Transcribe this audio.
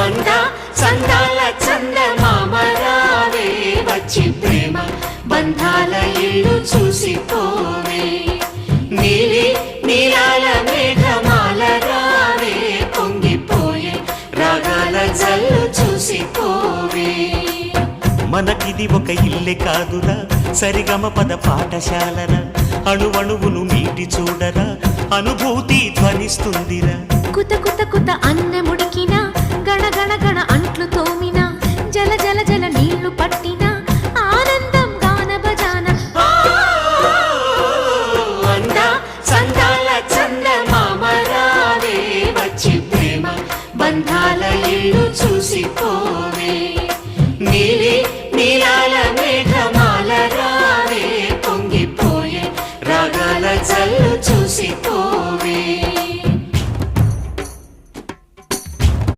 అంద చందాల చందమామరావే వచ్చి ప్రేమ బంధాల ఇల్లు చూసిపోవే నీలి నీలాల మేఘమాల రావే పొంగిపోయే రాగాల జల్లు చూసిపోవే మనకిది ఒక ఇల్లే కాదురా సరిగమ పద పాఠశాలరా అణువణువును మీటి చూడరా అనుభూతి ధ్వనిస్తుందిరా కుత కుత కుత అన్నముడికిన గణ గణ గణ అంట్లు తోమిన జల జల జల నీళ్లు పట్టిన ఆనందం గాన భజాన అంద చందాల చందమామరావే వచ్చి ప్రేమ బంధాల ఇల్లు చూసిపోవే నీలి